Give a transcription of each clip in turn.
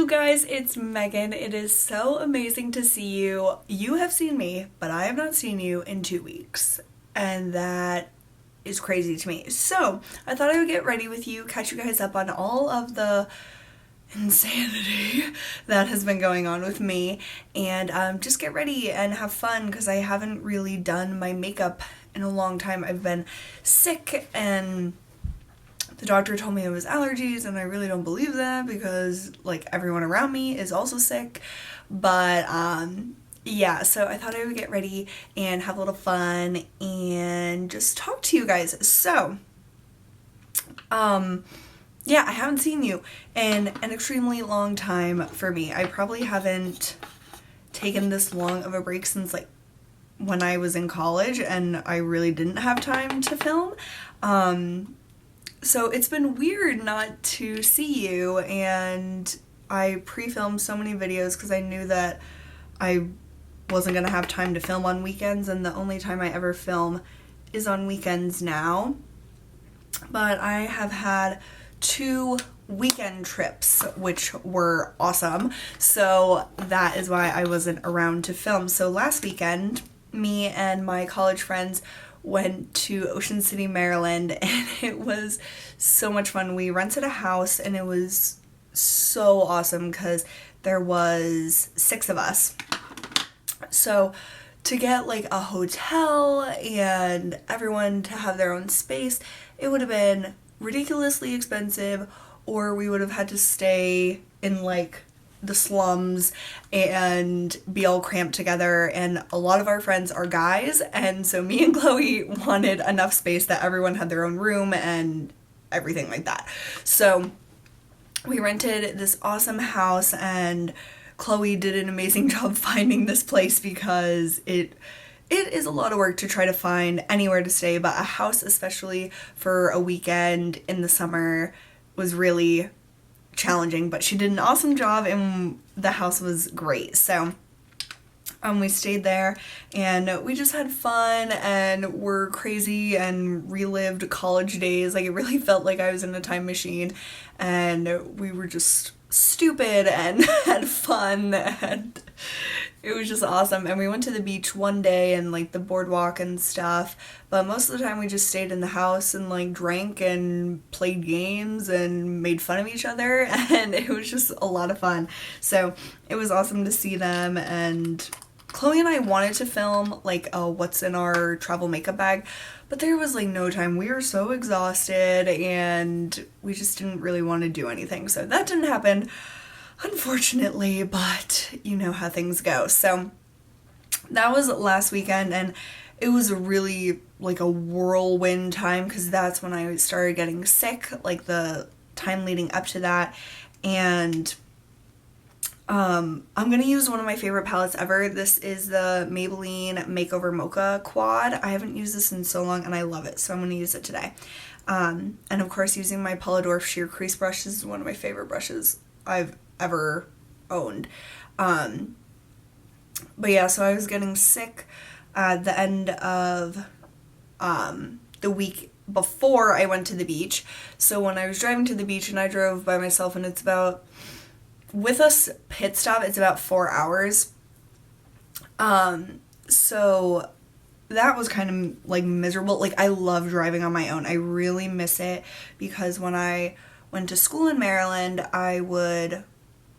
you guys, it's Megan. It is so amazing to see you. You have seen me, but I have not seen you in 2 weeks, and that is crazy to me. So I thought I would get ready with you, catch you guys up on all of the insanity that has been going on with me, and just get ready and have fun because I haven't really done my makeup in a long time. I've been sick and the doctor told me it was allergies, and I really don't believe that because like everyone around me is also sick. But yeah, so I thought I would get ready and have a little fun and just talk to you guys. So yeah, I haven't seen you in an extremely long time for me. I probably haven't taken this long of a break since like when I was in college and I really didn't have time to film. So it's been weird not to see you, and I pre-filmed so many videos because I knew that I wasn't gonna have time to film on weekends, and the only time I ever film is on weekends now. But I have had 2 weekend trips, which were awesome, so that is why I wasn't around to film. So last weekend, me and my college friends went to Ocean City, Maryland, and it was so much fun. We rented a house and it was so awesome because there was 6 of us. So to get like a hotel and everyone to have their own space, it would have been ridiculously expensive, or we would have had to stay in like the slums and be all cramped together, and a lot of our friends are guys, and so me and Chloe wanted enough space that everyone had their own room and everything like that. So we rented this awesome house, and Chloe did an amazing job finding this place because it is a lot of work to try to find anywhere to stay, but a house, especially for a weekend in the summer, was really challenging, but she did an awesome job and the house was great. So we stayed there and we just had fun and were crazy and relived college days. Like, it really felt like I was in a time machine, and we were just stupid and had fun, and it was just awesome. And we went to the beach one day and like the boardwalk and stuff, but most of the time we just stayed in the house and like drank and played games and made fun of each other, and it was just a lot of fun. So it was awesome to see them, and Chloe and I wanted to film like a what's in our travel makeup bag, but there was like no time. We were so exhausted and we just didn't really want to do anything, so that didn't happen, unfortunately, but you know how things go. So that was last weekend, and it was really like a whirlwind time because that's when I started getting sick, like the time leading up to that. And I'm gonna use one of my favorite palettes ever. This is the Maybelline Makeover Mocha Quad. I haven't used this in so long and I love it, so I'm gonna use it today. And of course, using my Paula Dorf sheer crease brush. This is one of my favorite brushes I've ever owned. But yeah, so I was getting sick at the end of the week before I went to the beach. So when I was driving to the beach, and I drove by myself, and it's about, with us pit stop, it's about 4 hours. So that was kind of like miserable. Like, I love driving on my own. I really miss it because when I went to school in Maryland, I would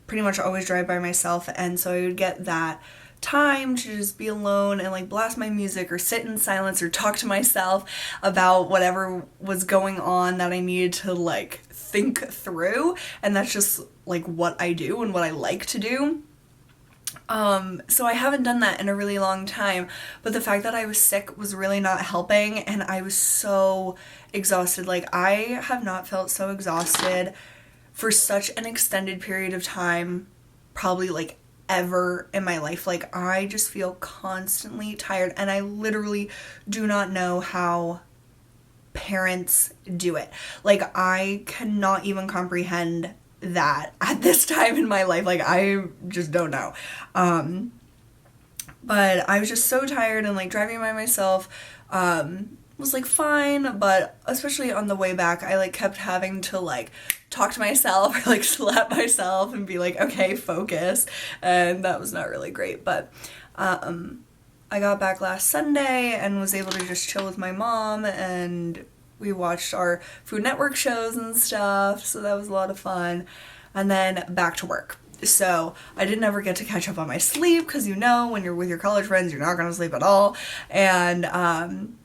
pretty much always drive by myself, and so I would get that time to just be alone and like blast my music or sit in silence or talk to myself about whatever was going on that I needed to like think through, and that's just like what I do and what I like to do. So I haven't done that in a really long time, but the fact that I was sick was really not helping, and I was so exhausted. Like, I have not felt so exhausted for such an extended period of time, probably like ever in my life. Like, I just feel constantly tired, and I literally do not know how parents do it. Like, I cannot even comprehend that at this time in my life. Like, I just don't know. But I was just so tired, and like driving by myself was like fine, but especially on the way back I like kept having to like talk to myself or like slap myself and be like, okay, focus. And that was not really great. But I got back last Sunday and was able to just chill with my mom, and we watched our Food Network shows and stuff, so that was a lot of fun. And then back to work. So I didn't ever get to catch up on my sleep, because you know when you're with your college friends you're not going to sleep at all. And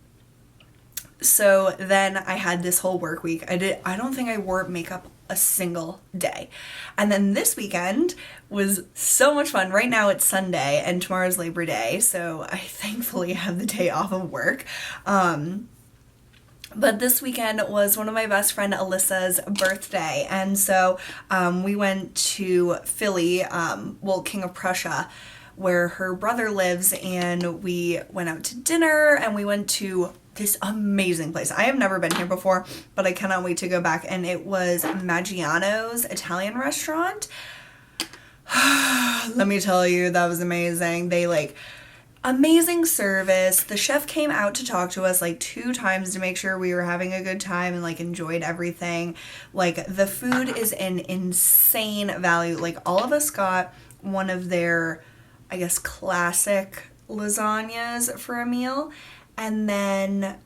so then I had this whole work week. I don't think I wore makeup a single day. And then this weekend was so much fun. Right now it's Sunday and tomorrow's Labor Day, so I thankfully have the day off of work. But this weekend was one of my best friend Alyssa's birthday, and so we went to Philly, King of Prussia, where her brother lives, and we went out to dinner, and we went to this amazing place. I have never been here before, but I cannot wait to go back, and it was Maggiano's Italian restaurant. Let me tell you, that was amazing. They amazing service. The chef came out to talk to us 2 times to make sure we were having a good time and enjoyed everything. The food is an insane value. All of us got one of their, I guess, classic lasagnas for a meal. And then,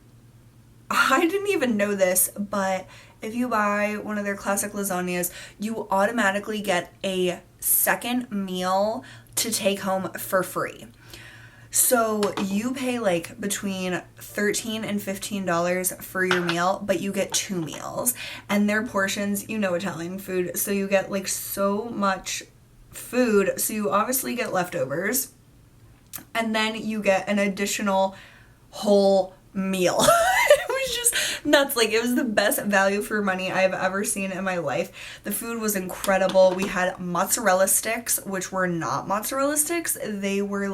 I didn't even know this, but if you buy one of their classic lasagnas, you automatically get a second meal to take home for free. So you pay between $13 and $15 for your meal, but you get 2 meals. And their portions, you know, Italian food, so you get so much food, so you obviously get leftovers. And then you get an additional whole meal. It was just nuts. It was the best value for money I've ever seen in my life. The food was incredible. We had mozzarella sticks, which were not mozzarella sticks. They were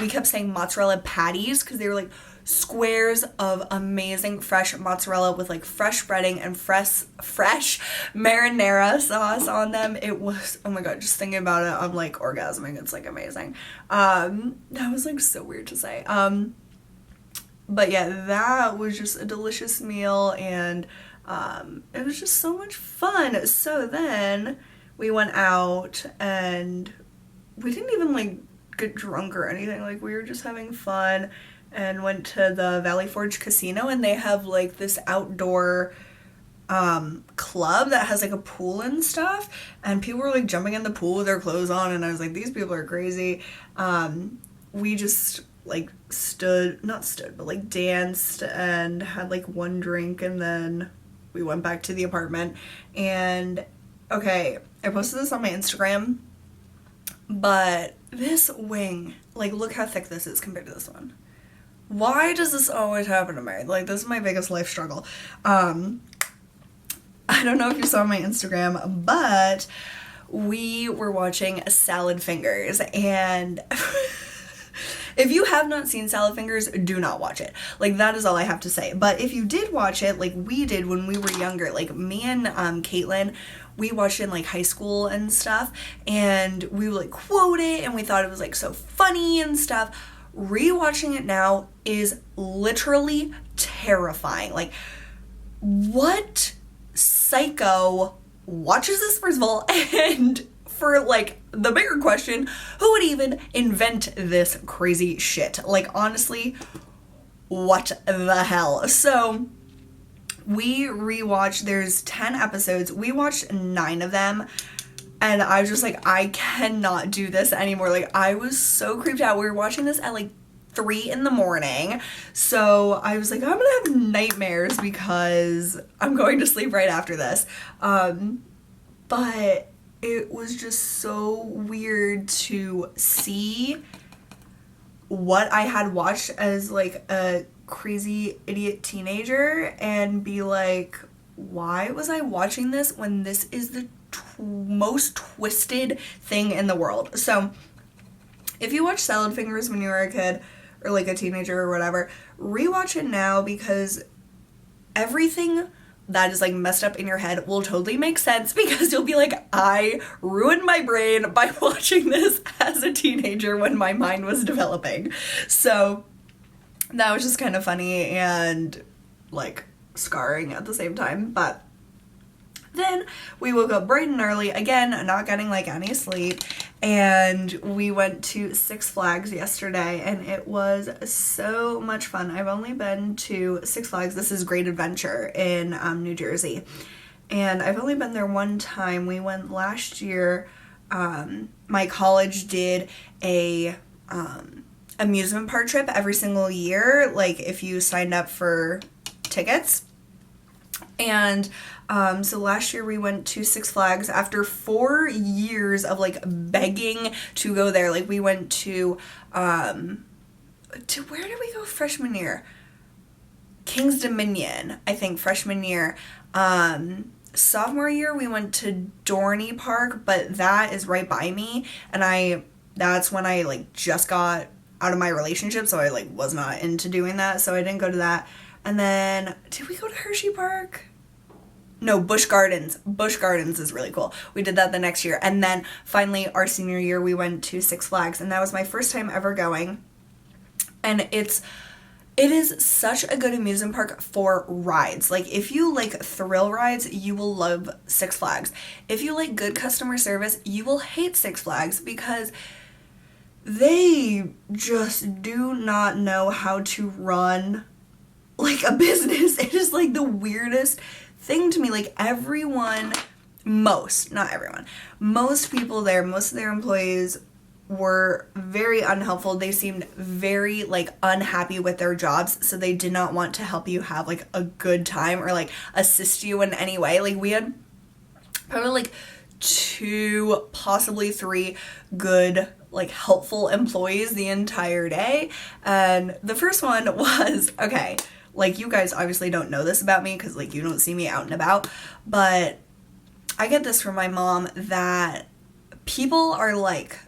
we kept saying mozzarella patties, because they were squares of amazing fresh mozzarella with fresh breading and fresh marinara sauce on them. It was, oh my god, just thinking about it, I'm orgasming. It's amazing. That was so weird to say. But yeah, that was just a delicious meal, and it was just so much fun. So then we went out, and we didn't even get drunk or anything. We were just having fun, and went to the Valley Forge Casino, and they have this outdoor club that has a pool and stuff, and people were jumping in the pool with their clothes on, and I was these people are crazy. We just danced and had one drink, and then we went back to the apartment. And okay, I posted this on my Instagram, but this wing, look how thick this is compared to this one. Why does this always happen to me? This is my biggest life struggle. I don't know if you saw my Instagram, but we were watching Salad Fingers, and if you have not seen Salad Fingers, do not watch it. That is all I have to say. But if you did watch it, we did when we were younger, me and Caitlin, we watched it in high school and stuff, and we would quote it, and we thought it was so funny and stuff. Rewatching it now is literally terrifying. What psycho watches this, first of all, and for the bigger question, who would even invent this crazy shit? Honestly, what the hell? So we rewatched, there's 10 episodes, we watched 9 of them, and I was just I cannot do this anymore. I was so creeped out. We were watching this at 3 in the morning, so I was I'm gonna have nightmares because I'm going to sleep right after this. But it was just so weird to see what I had watched as a crazy idiot teenager and be why was I watching this when this is the most twisted thing in the world? So if you watched Salad Fingers when you were a kid or a teenager or whatever, rewatch it now, because everything that is messed up in your head will totally make sense, because you'll be I ruined my brain by watching this as a teenager when my mind was developing. So that was just kind of funny and scarring at the same time. But Then we woke up bright and early, again, not getting like any sleep, and we went to Six Flags yesterday, and it was so much fun. I've only been to Six Flags, this is Great Adventure in New Jersey, and I've only been there one time. We went last year. My college did a amusement park trip every single year, like if you signed up for tickets. And so last year we went to Six Flags after 4 years of like begging to go there. Like we went to where did we go freshman year? King's Dominion, I think, freshman year. Sophomore year we went to Dorney Park, but that is right by me, and that's when I like just got out of my relationship, so I like was not into doing that, so I didn't go to that. And then did we go to Hershey Park? No, Busch Gardens. Busch Gardens is really cool. We did that the next year. And then finally our senior year we went to Six Flags, and that was my first time ever going. And it is such a good amusement park for rides. Like if you like thrill rides, you will love Six Flags. If you like good customer service, you will hate Six Flags because they just do not know how to run like a business. It is like the weirdest thing to me. Like most people there, most of their employees were very unhelpful. They seemed very like unhappy with their jobs, so they did not want to help you have like a good time or like assist you in any way. Like we had probably like 2, possibly 3 good like helpful employees the entire day. And the first one was, okay, like you guys obviously don't know this about me because like you don't see me out and about, but I get this from my mom that people are like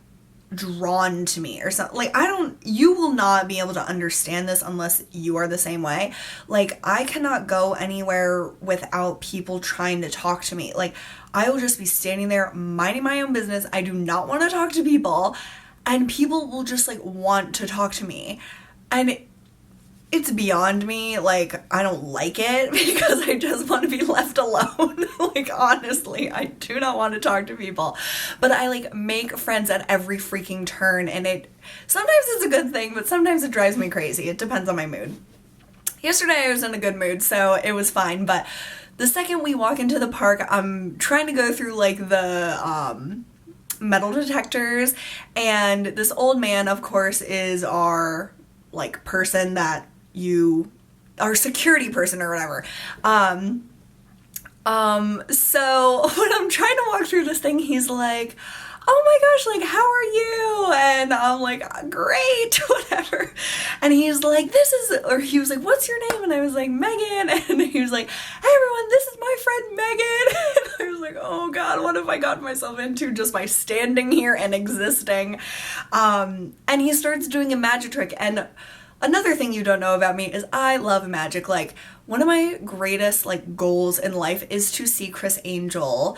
drawn to me or something. Like you will not be able to understand this unless you are the same way. Like I cannot go anywhere without people trying to talk to me. Like I will just be standing there minding my own business. I do not want to talk to people, and people will just like want to talk to me, and it's beyond me. Like I don't like it because I just want to be left alone. Like honestly, I do not want to talk to people, but I like make friends at every freaking turn, and sometimes it's a good thing, but sometimes it drives me crazy. It depends on my mood. Yesterday I was in a good mood, so it was fine, but the second we walk into the park, I'm trying to go through like the metal detectors, and this old man, of course, is our like person that our security person or whatever. So when I'm trying to walk through this thing, he's like, oh my gosh, like, how are you? And I'm like, great, whatever. And he's like, he was like, what's your name? And I was like, Megan. And he was like, hey everyone, this is my friend Megan. And I was like, oh God, what have I gotten myself into just by standing here and existing? And he starts doing a magic trick. And another thing you don't know about me is I love magic. Like one of my greatest like goals in life is to see Chris Angel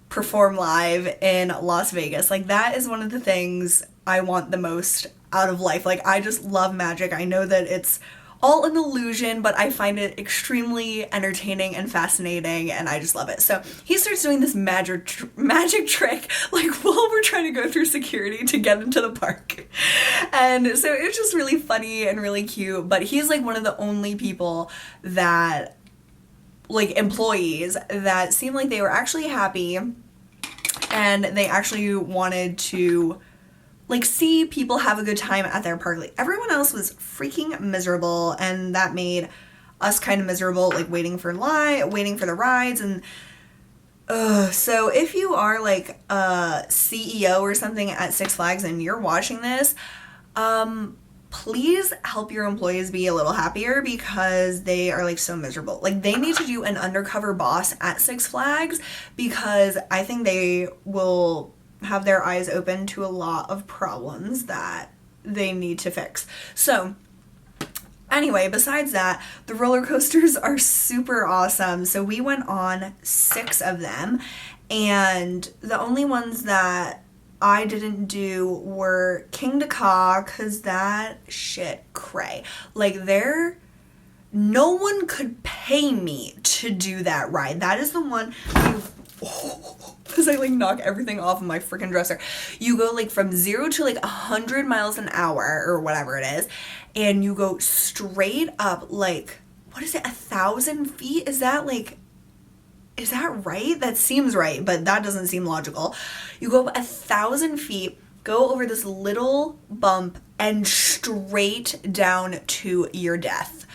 perform live in Las Vegas. Like that is one of the things I want the most out of life. Like I just love magic. I know that it's all an illusion, but I find it extremely entertaining and fascinating, and I just love it. So he starts doing this magic trick like while we're trying to go through security to get into the park. And so it's just really funny and really cute, but he's like one of the only people that like employees that seemed like they were actually happy and they actually wanted to like see people have a good time at their park. Like everyone else was freaking miserable, and that made us kind of miserable, like waiting for the rides. And so if you are like a CEO or something at Six Flags and you're watching this, please help your employees be a little happier because they are like so miserable. Like they need to do an undercover boss at Six Flags because I think they will have their eyes open to a lot of problems that they need to fix. So anyway, besides that, the roller coasters are super awesome. So we went on 6 of them, and the only ones that I didn't do were King to Caw, because that shit cray. Like their no one could pay me to do that ride. That is the one because I like knock everything off of my freaking dresser. You go like from 0 to like 100 miles an hour or whatever it is, and you go straight up like, what is it, 1,000 feet? Is that right? That seems right, but that doesn't seem logical. You go up 1,000 feet, go over this little bump, and straight down to your death.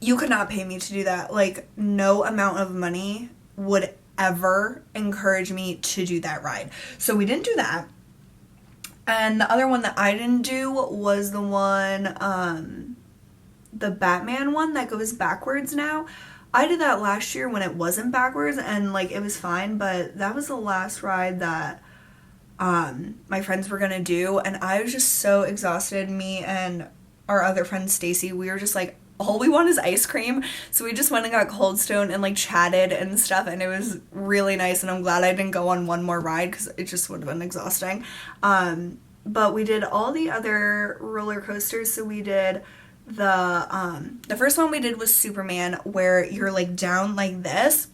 You could not pay me to do that. Like, no amount of money would ever encourage me to do that ride. So we didn't do that. And the other one that I didn't do was the one, the Batman one that goes backwards now. I did that last year when it wasn't backwards, and like it was fine, but that was the last ride that my friends were gonna do, and I was just so exhausted. Me and our other friend Stacy, we were just like, all we want is ice cream. So we just went and got Cold Stone and like chatted and stuff, and it was really nice, and I'm glad I didn't go on one more ride because it just would have been exhausting. But we did all the other roller coasters. So we did the first one we did was Superman, where you're like down like this.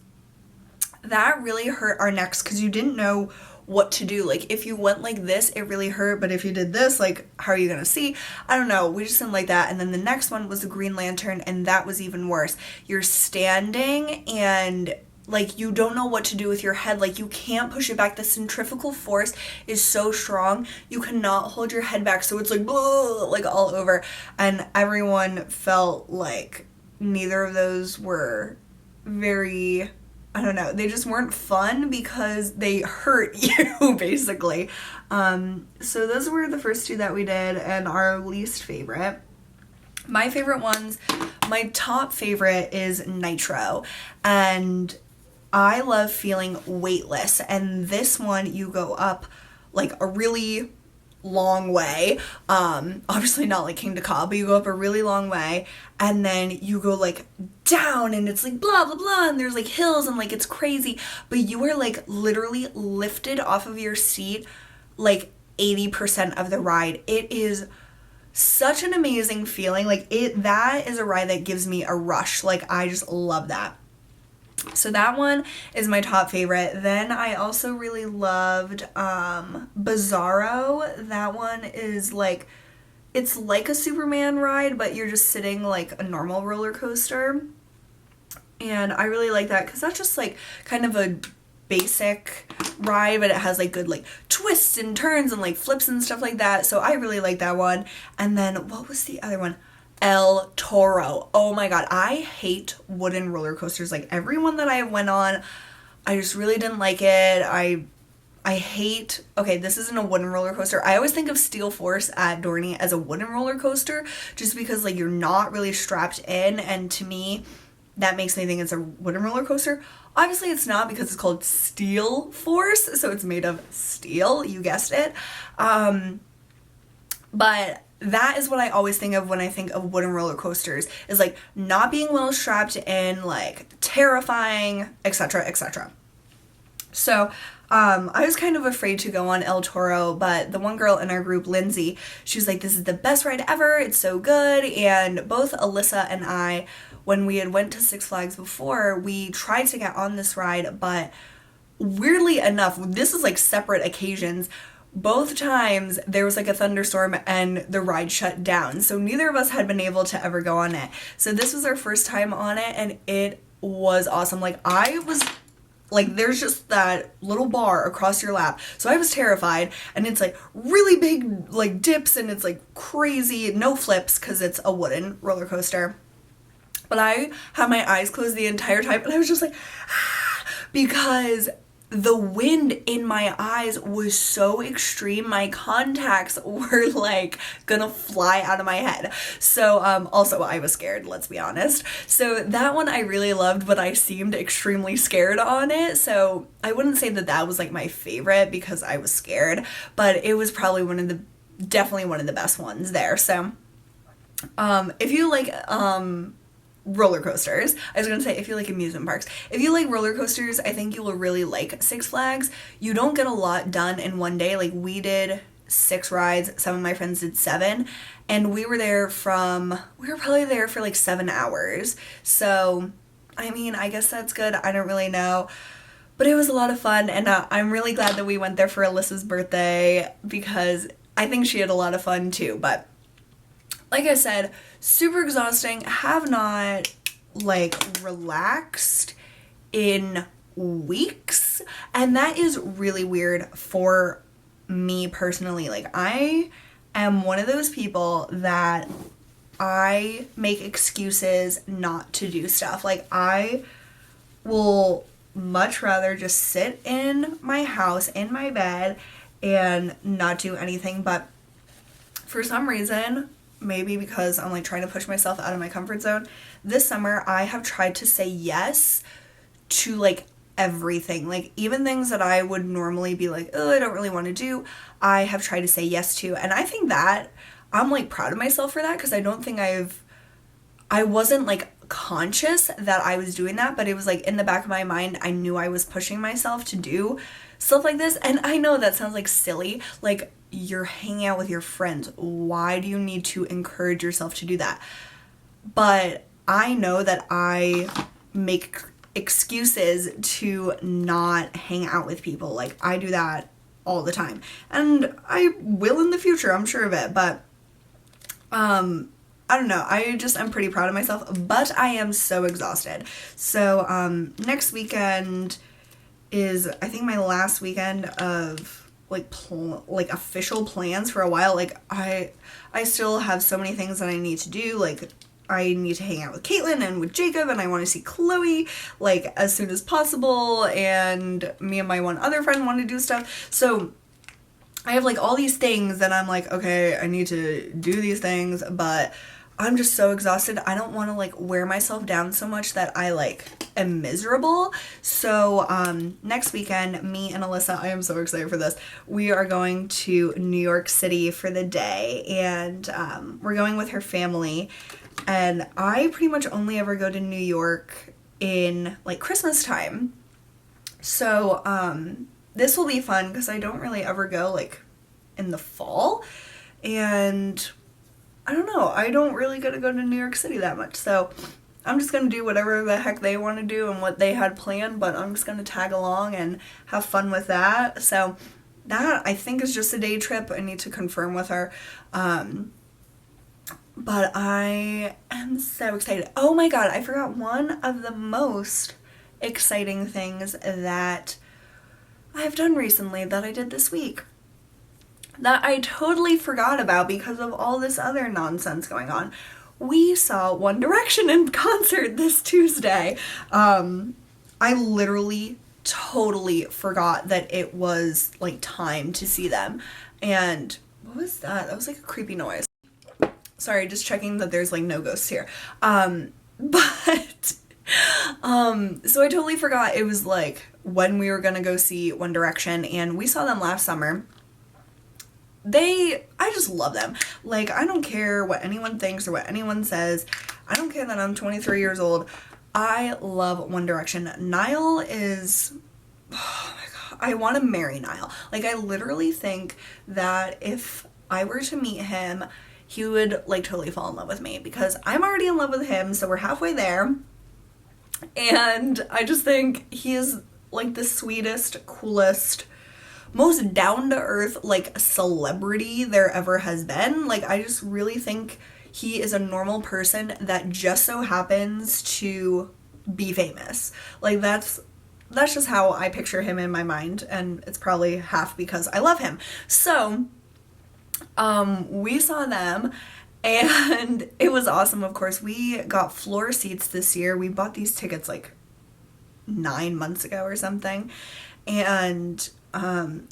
That really hurt our necks because you didn't know what to do. Like if you went like this, it really hurt, but if you did this, like how are you gonna see? I don't know, we just didn't like that. And then the next one was the Green Lantern, and that was even worse. You're standing and like you don't know what to do with your head. Like you can't push it back. The centrifugal force is so strong, you cannot hold your head back, so it's like like all over, and everyone felt like neither of those were very, I don't know, they just weren't fun because they hurt you basically. So those were the first two that we did, and our least favorite. My favorite ones, my top favorite is Nitro, and I love feeling weightless, and this one you go up like a really long way, obviously not like King to Ka, but you go up a really long way, and then you go like down, and it's like blah blah blah, and there's like hills, and like it's crazy, but you are like literally lifted off of your seat like 80% of the ride. It is such an amazing feeling. Like that is a ride that gives me a rush. Like I just love that. So that one is my top favorite. Then I also really loved Bizarro. That one is like, it's like a Superman ride, but you're just sitting like a normal roller coaster. And I really like that because that's just like kind of a basic ride, but it has like good like twists and turns and like flips and stuff like that. So I really like that one. And then what was the other one? El Toro. Oh my god, I hate wooden roller coasters. Like every one that I went on, I just really didn't like it. I hate, okay, this isn't a wooden roller coaster. I always think of Steel Force at Dorney as a wooden roller coaster just because like you're not really strapped in, and to me that makes me think it's a wooden roller coaster. Obviously it's not because it's called Steel Force, so it's made of steel, you guessed it. But that is what I always think of when I think of wooden roller coasters, is like not being well strapped in, like terrifying, etc, etc. So I was kind of afraid to go on El Toro, but the one girl in our group, Lindsay, she was like, this is the best ride ever, it's so good. And both Alyssa and I, when we had went to Six Flags before, we tried to get on this ride, but weirdly enough, this is like separate occasions, both times there was like a thunderstorm and the ride shut down, so neither of us had been able to ever go on it. So this was our first time on it, and it was awesome. Like I was like, there's just that little bar across your lap, so I was terrified, and it's like really big like dips, and it's like crazy, no flips because it's a wooden roller coaster. But I had my eyes closed the entire time, and I was just like because the wind in my eyes was so extreme, my contacts were like gonna fly out of my head. So also I was scared, let's be honest. So that one I really loved, but I seemed extremely scared on it, so I wouldn't say that that was like my favorite because I was scared, but it was probably definitely one of the best ones there. So if you like roller coasters, I was gonna say if you like amusement parks, if you like roller coasters, I think you will really like Six Flags. You don't get a lot done in one day. Like we did 6 rides. Some of my friends did 7. And we were probably there for like 7 hours. So, I mean, I guess that's good. I don't really know. But it was a lot of fun, and I'm really glad that we went there for Alyssa's birthday because I think she had a lot of fun too. But like I said, super exhausting. Have not like relaxed in weeks, and that is really weird for me personally. Like, I am one of those people that I make excuses not to do stuff. Like, I will much rather just sit in my house, in my bed, and not do anything. But for some reason, maybe because I'm like trying to push myself out of my comfort zone, this summer I have tried to say yes to like everything. Like, even things that I would normally be like, oh, I don't really want to do, I have tried to say yes to. And I think that I'm like proud of myself for that, because I don't think I wasn't like conscious that I was doing that, but it was like in the back of my mind, I knew I was pushing myself to do stuff like this. And I know that sounds like silly, like, you're hanging out with your friends, why do you need to encourage yourself to do that? But I know that I make excuses to not hang out with people. Like, I do that all the time, and I will in the future, I'm sure of it. But I don't know, I'm pretty proud of myself, but I am so exhausted. So, next weekend is, I think, my last weekend of, like, official plans for a while. Like, I still have so many things that I need to do. Like, I need to hang out with Caitlin and with Jacob, and I want to see Chloe, like, as soon as possible, and me and my one other friend want to do stuff. So I have, like, all these things that I'm like, okay, I need to do these things, but I'm just so exhausted. I don't want to like wear myself down so much that I like am miserable. So next weekend, me and Alyssa, I am so excited for this. We are going to New York City for the day, and we're going with her family. And I pretty much only ever go to New York in like Christmas time. So this will be fun because I don't really ever go like in the fall, and I don't know, I don't really get to go to New York City that much, so I'm just gonna do whatever the heck they want to do and what they had planned, but I'm just gonna tag along and have fun with that. So that, I think, is just a day trip. I need to confirm with her. But I am so excited. Oh my god, I forgot one of the most exciting things that I've done recently that I did this week, that I totally forgot about because of all this other nonsense going on. We saw One Direction in concert this Tuesday. I literally totally forgot that it was like time to see them. And what was that? That was like a creepy noise. Sorry, just checking that there's like no ghosts here. So I totally forgot it was like when we were gonna go see One Direction, and we saw them last summer. I just love them. Like, I don't care what anyone thinks or what anyone says. I don't care that I'm 23 years old. I love One Direction. Niall is, oh my god, I want to marry Niall. Like, I literally think that if I were to meet him, he would like totally fall in love with me, because I'm already in love with him, so we're halfway there. And I just think he is like the sweetest, coolest, most down-to-earth like celebrity there ever has been. Like, I just really think he is a normal person that just so happens to be famous. Like, that's just how I picture him in my mind, and it's probably half because I love him. So we saw them, and it was awesome. Of course, we got floor seats this year. We bought these tickets like 9 months ago or something, and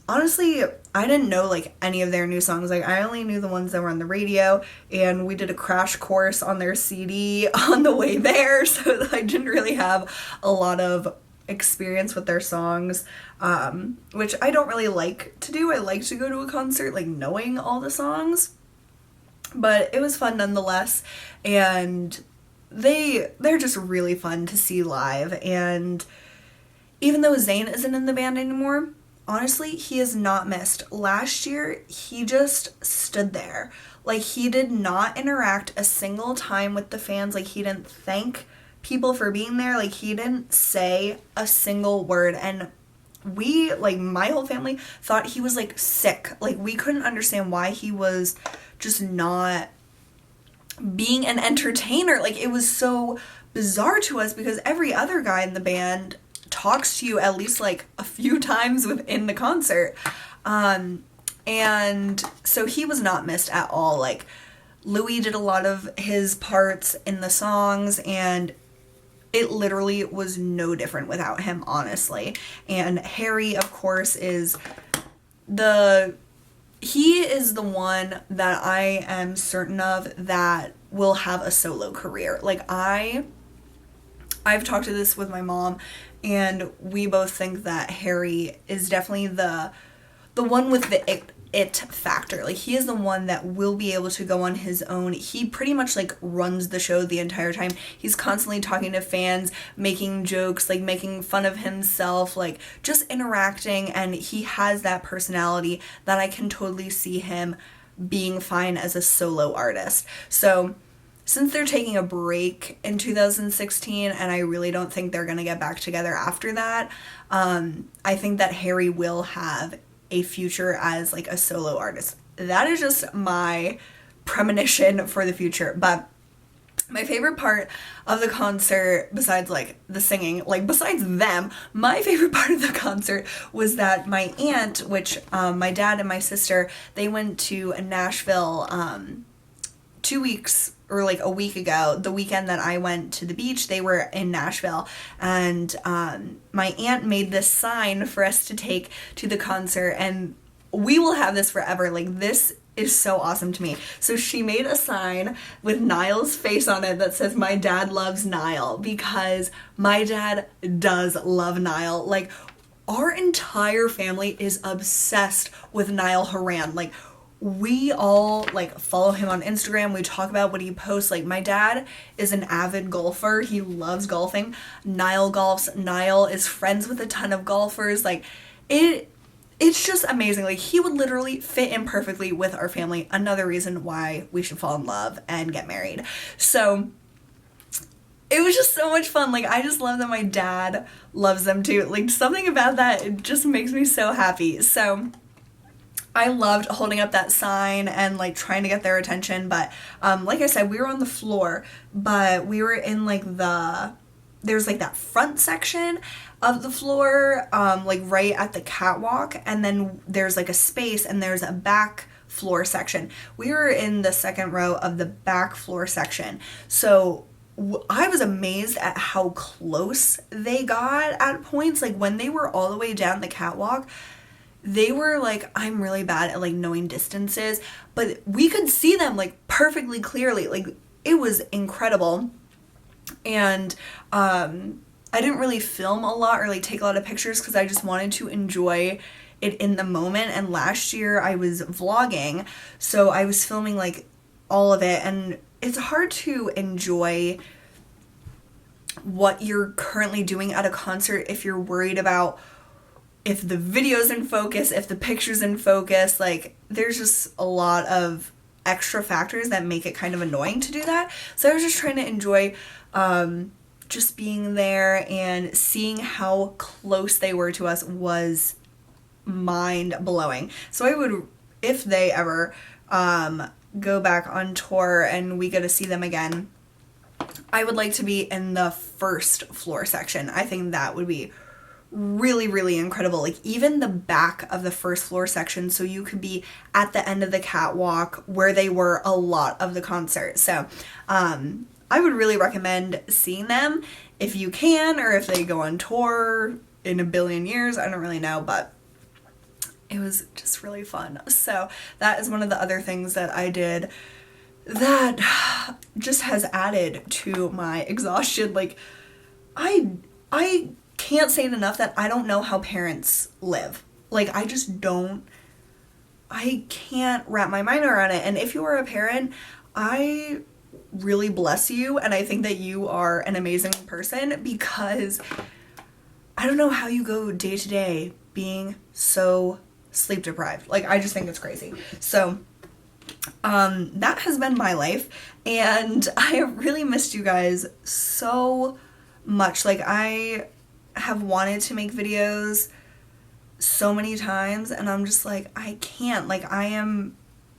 honestly, I didn't know like any of their new songs. Like, I only knew the ones that were on the radio, and we did a crash course on their CD on the way there, so I didn't really have a lot of experience with their songs, which I don't really like to do. I like to go to a concert like knowing all the songs, but it was fun nonetheless, and they're just really fun to see live. And even though Zayn isn't in the band anymore, honestly, he is not missed. Last year, he just stood there. Like, he did not interact a single time with the fans. Like, he didn't thank people for being there. Like, he didn't say a single word. And we, like, my whole family thought he was, like, sick. Like, we couldn't understand why he was just not being an entertainer. Like, it was so bizarre to us because every other guy in the band talks to you at least, like, a few times within the concert. And so he was not missed at all. Like, Louis did a lot of his parts in the songs, and it literally was no different without him, honestly. And Harry, of course, is the one that I am certain of that will have a solo career. Like, I've talked to this with my mom, and we both think that Harry is definitely the one with the it factor. Like, he is the one that will be able to go on his own. He pretty much, like, runs the show the entire time. He's constantly talking to fans, making jokes, like, making fun of himself, like, just interacting, and he has that personality that I can totally see him being fine as a solo artist. So since they're taking a break in 2016, and I really don't think they're gonna get back together after that, I think that Harry will have a future as, like, a solo artist. That is just my premonition for the future. But my favorite part of the concert, besides, like, the singing, like, besides them, my favorite part of the concert was that my aunt, which my dad and my sister, they went to Nashville 2 weeks or like a week ago. The weekend that I went to the beach, they were in Nashville, and my aunt made this sign for us to take to the concert, and we will have this forever. Like, this is so awesome to me. So she made a sign with Niall's face on it that says, "My dad loves Niall," because my dad does love Niall. Like, our entire family is obsessed with Niall Horan. Like, we all, like, follow him on Instagram. We talk about what he posts. Like, my dad is an avid golfer. He loves golfing. Niall golfs. Niall is friends with a ton of golfers. Like, it's just amazing. Like, he would literally fit in perfectly with our family. Another reason why we should fall in love and get married. So it was just so much fun. Like, I just love that my dad loves them too. Like, something about that, it just makes me so happy. So I loved holding up that sign and, like, trying to get their attention. But like I said, we were on the floor, but we were in, like, there's, like, that front section of the floor, like, right at the catwalk, and then there's, like, a space, and there's a back floor section. We were in the second row of the back floor section. So I was amazed at how close they got at points. Like, when they were all the way down the catwalk, they were like, I'm really bad at, like, knowing distances, but we could see them, like, perfectly clearly. Like, it was incredible. And I didn't really film a lot or, like, take a lot of pictures because I just wanted to enjoy it in the moment. And last year I was vlogging, so I was filming, like, all of it, and it's hard to enjoy what you're currently doing at a concert if you're worried about if the video's in focus, if the picture's in focus. Like, there's just a lot of extra factors that make it kind of annoying to do that. So I was just trying to enjoy just being there, and seeing how close they were to us was mind-blowing. So I would, if they ever go back on tour and we get to see them again, I would like to be in the first floor section. I think that would be really, really incredible. Like, even the back of the first floor section, so you could be at the end of the catwalk where they were a lot of the concert. So I would really recommend seeing them if you can, or if they go on tour in a billion years. I don't really know, but it was just really fun. So that is one of the other things that I did that just has added to my exhaustion. Like, I can't say it enough that I don't know how parents live. Like, I just don't, I can't wrap my mind around it. And if you are a parent, I really bless you, and I think that you are an amazing person, because I don't know how you go day to day being so sleep deprived. Like, I just think it's crazy. So that has been my life, and I have really missed you guys so much. Like, I have wanted to make videos so many times, and I'm just like, I can't. Like,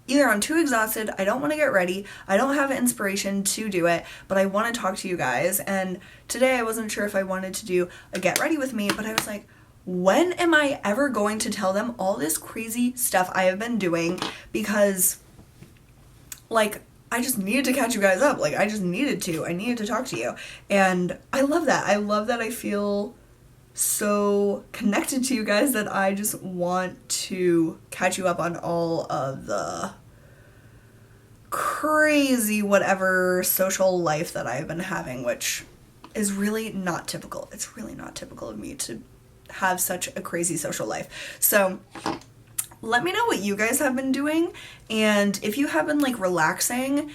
either I'm too exhausted, I don't want to get ready, I don't have inspiration to do it, but I want to talk to you guys. And today I wasn't sure if I wanted to do a get ready with me, but I was like, when am I ever going to tell them all this crazy stuff I have been doing? Because, like, I just needed to catch you guys up. Like, I needed to talk to you. And I love that. I love that I feel so connected to you guys that I just want to catch you up on all of the crazy whatever social life that I've been having, which is really not typical. It's really not typical of me to have such a crazy social life. So let me know what you guys have been doing, and if you have been like relaxing,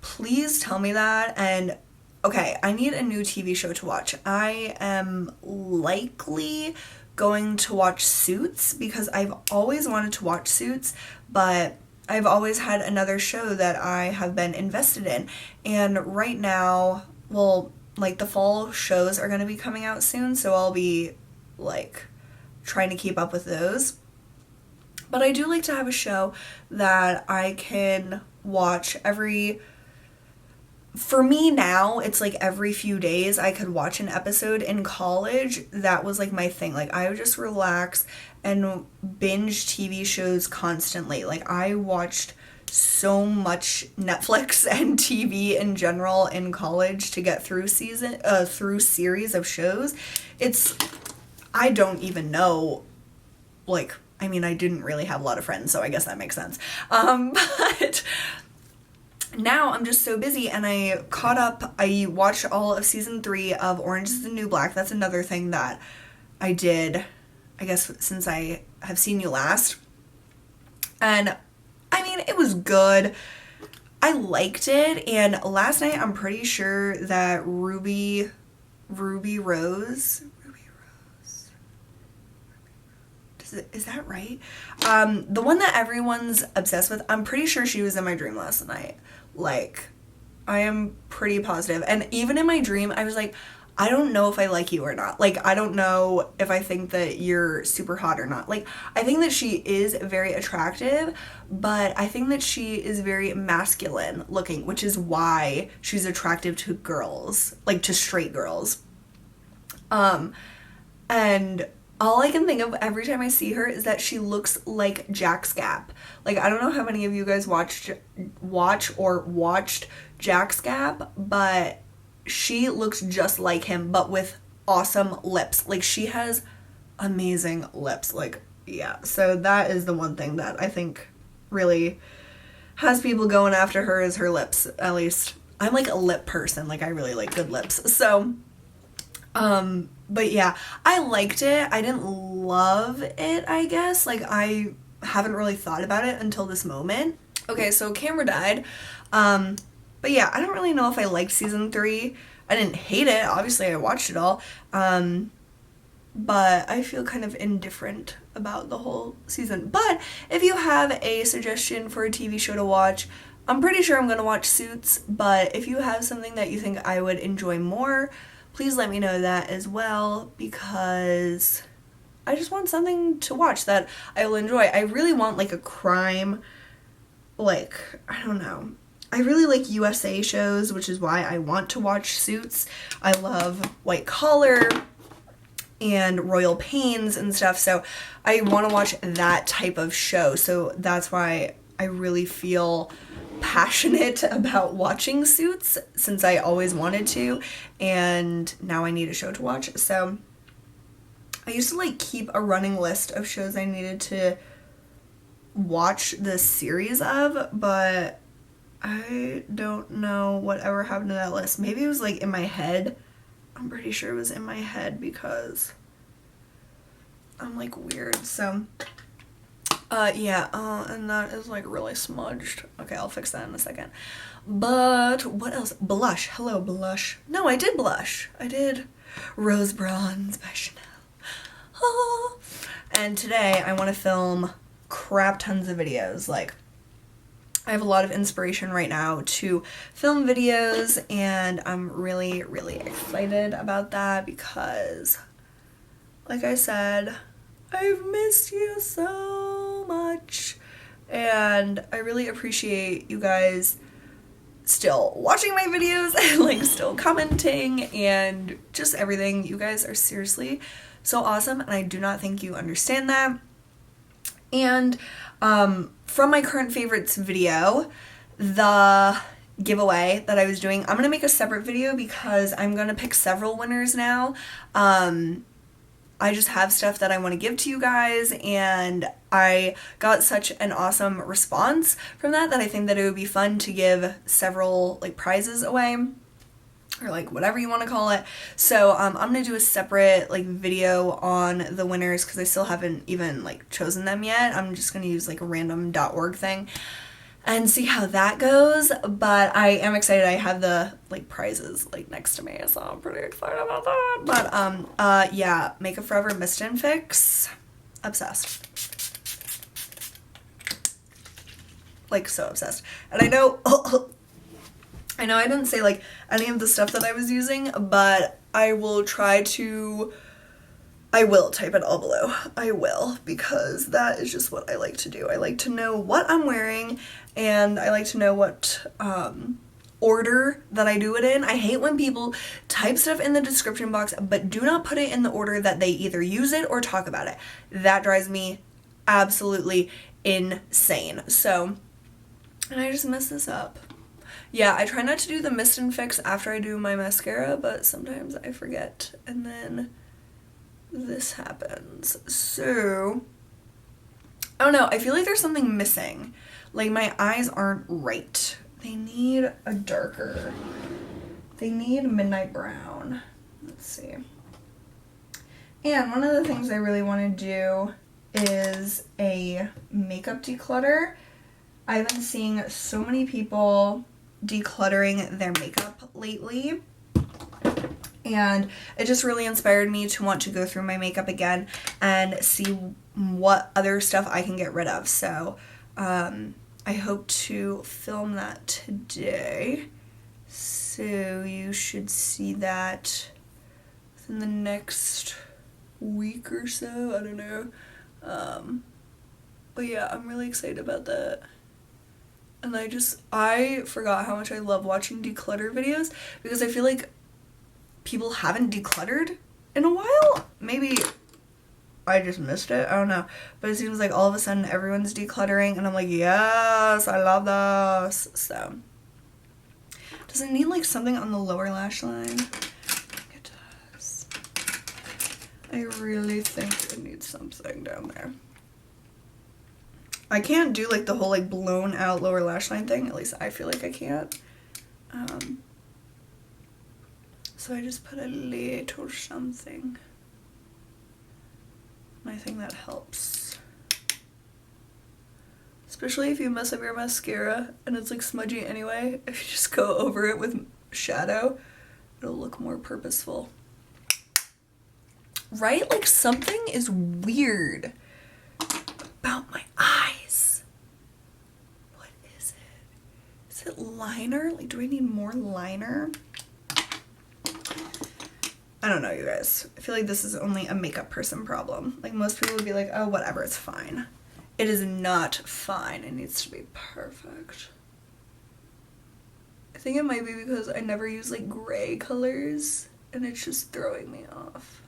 please tell me that. And okay, I need a new TV show to watch. I am likely going to watch Suits because I've always wanted to watch Suits, but I've always had another show that I have been invested in. And right now, well, like the fall shows are going to be coming out soon, so I'll be like trying to keep up with those. But I do like to have a show that I can watch for me now, it's like every few days I could watch an episode. In college, that was like my thing. Like, I would just relax and binge TV shows constantly. Like, I watched so much Netflix and TV in general in college to get through series of shows. I don't even know, like, I mean, I didn't really have a lot of friends, so I guess that makes sense. But now I'm just so busy, and I watched all of season 3 of Orange is the New Black. That's another thing that I did, I guess, since I have seen you last. And I mean, it was good. I liked it. And last night, I'm pretty sure that Ruby Rose, is that right? The one that everyone's obsessed with, I'm pretty sure she was in my dream last night. Like, I am pretty positive. And even in my dream, I was like, I don't know if I like you or not. Like, I don't know if I think that you're super hot or not. Like, I think that she is very attractive, but I think that she is very masculine looking, which is why she's attractive to girls, like to straight girls. And all I can think of every time I see her is that she looks like Jack's Gap. Like, I don't know how many of you guys watched Jack's Gap, but she looks just like him, but with awesome lips. Like, she has amazing lips. Like, yeah. So that is the one thing that I think really has people going after her, is her lips. At least I'm like a lip person. Like, I really like good lips. So, but yeah, I liked it. I didn't love it, I guess. Like, I haven't really thought about it until this moment. Okay, so camera died. But yeah, I don't really know if I liked season 3. I didn't hate it. Obviously, I watched it all. But I feel kind of indifferent about the whole season. But if you have a suggestion for a TV show to watch, I'm pretty sure I'm going to watch Suits. But if you have something that you think I would enjoy more, please let me know that as well, because I just want something to watch that I will enjoy. I really want like a crime, like, I don't know. I really like USA shows, which is why I want to watch Suits. I love White Collar and Royal Pains and stuff, so I want to watch that type of show. So that's why I really feel passionate about watching Suits, since I always wanted to, and now I need a show to watch. So I used to like keep a running list of shows I needed to watch the series of, but I don't know whatever happened to that list. Maybe it was like in my head. I'm pretty sure it was in my head because I'm like weird. So yeah, and that is like really smudged. Okay, I'll fix that in a second. But what else? Blush. Hello, blush. No, I did blush. I did Rose Bronze by Chanel. And today I want to film crap tons of videos. Like, I have a lot of inspiration right now to film videos, and I'm really, really excited about that because, like I said, I've missed you so much, and I really appreciate you guys still watching my videos and like still commenting and just everything. You guys are seriously so awesome, and I do not think you understand that. And from my current favorites video, the giveaway that I was doing, I'm gonna make a separate video because I'm gonna pick several winners now. I just have stuff that I want to give to you guys, and I got such an awesome response from that I think that it would be fun to give several like prizes away, or like whatever you want to call it. So I'm gonna do a separate like video on the winners because I still haven't even like chosen them yet. I'm just gonna use like a random.org thing and see how that goes. But I am excited. I have the like prizes like next to me, so I'm pretty excited about that. But yeah, Makeup Forever Mist and Fix, obsessed. Like so obsessed. And I know I know I didn't say like any of the stuff that I was using, but I will type it all below. I will, because that is just what I like to do. I like to know what I'm wearing, and I like to know what order that I do it in. I hate when people type stuff in the description box but do not put it in the order that they either use it or talk about it. That drives me absolutely insane. So, and I just messed this up. Yeah, I try not to do the mist and fix after I do my mascara, but sometimes I forget, and then this happens. So, I don't know, I feel like there's something missing. Like, my eyes aren't right. They need a darker. They need midnight brown. Let's see. And one of the things I really want to do is a makeup declutter. I've been seeing so many people decluttering their makeup lately, and it just really inspired me to want to go through my makeup again and see what other stuff I can get rid of. So I hope to film that today, so you should see that within the next week or so. I don't know, but yeah, I'm really excited about that. And I forgot how much I love watching declutter videos, because I feel like people haven't decluttered in a while. Maybe I just missed it, I don't know. But it seems like all of a sudden everyone's decluttering, and I'm like, yes, I love this. So, does it need like something on the lower lash line? It does. I really think it needs something down there. I can't do like the whole like blown out lower lash line thing, at least I feel like I can't. So I just put a little something. And I think that helps. Especially if you mess up your mascara and it's like smudgy anyway, if you just go over it with shadow, it'll look more purposeful. Right? Like something is weird about my eyes. What is it? Is it liner? Like, do I need more liner? I don't know, you guys. I feel like this is only a makeup person problem. Like, most people would be like, oh, whatever, it's fine. It is not fine. It needs to be perfect. I think it might be because I never use like gray colors and it's just throwing me off.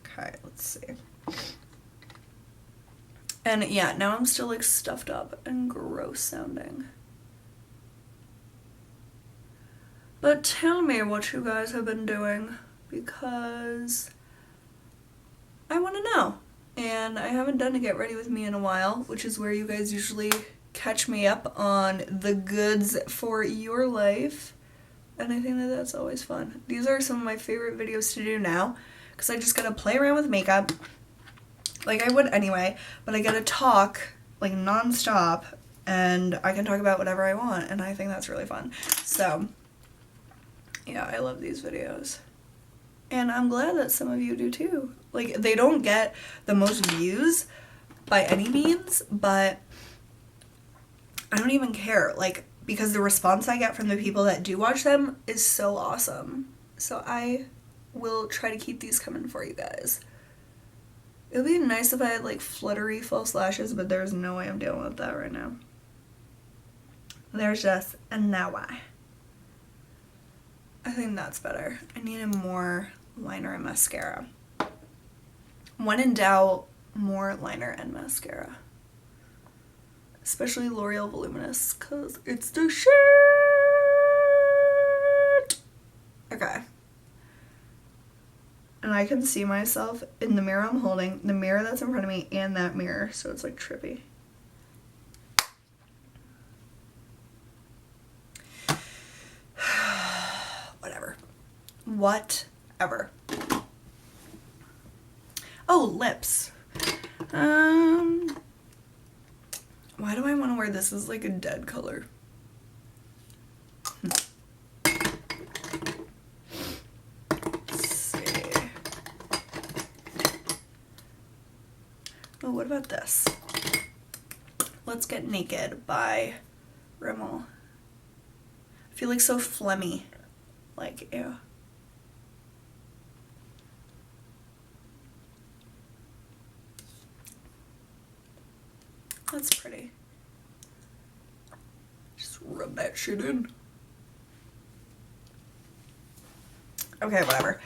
Okay, let's see. And yeah, now I'm still like stuffed up and gross sounding. But tell me what you guys have been doing, because I want to know. And I haven't done a Get Ready With Me in a while, which is where you guys usually catch me up on the goods for your life. And I think that that's always fun. These are some of my favorite videos to do now, because I just gotta play around with makeup, like I would anyway, but I gotta talk like non-stop, and I can talk about whatever I want, and I think that's really fun. So yeah, I love these videos. And I'm glad that some of you do too. Like, they don't get the most views by any means, but I don't even care. Like, because the response I get from the people that do watch them is so awesome. So I will try to keep these coming for you guys. It would be nice if I had like fluttery false lashes, but there's no way I'm dealing with that right now. There's just a no way. I think that's better. I needed more liner and mascara. When in doubt, more liner and mascara. Especially L'Oreal Voluminous, because it's the shit! Okay. And I can see myself in the mirror I'm holding, the mirror that's in front of me, and that mirror, so it's like trippy. Whatever. Oh, lips. Why do I want to wear this as like a dead color? Let's see. Oh, what about this? Let's Get Naked by Rimmel. I feel like so phlegmy. Like, ew. That's pretty. Just rub that shit in. Okay, whatever.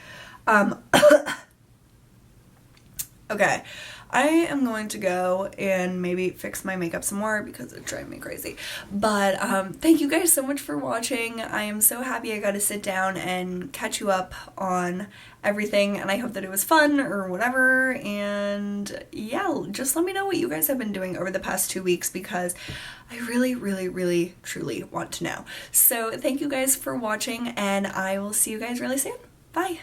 Okay, I am going to go and maybe fix my makeup some more because it's driving me crazy. But thank you guys so much for watching. I am so happy I got to sit down and catch you up on everything, and I hope that it was fun or whatever. And yeah, just let me know what you guys have been doing over the past 2 weeks because I really, really, really, truly want to know. So thank you guys for watching, and I will see you guys really soon. Bye!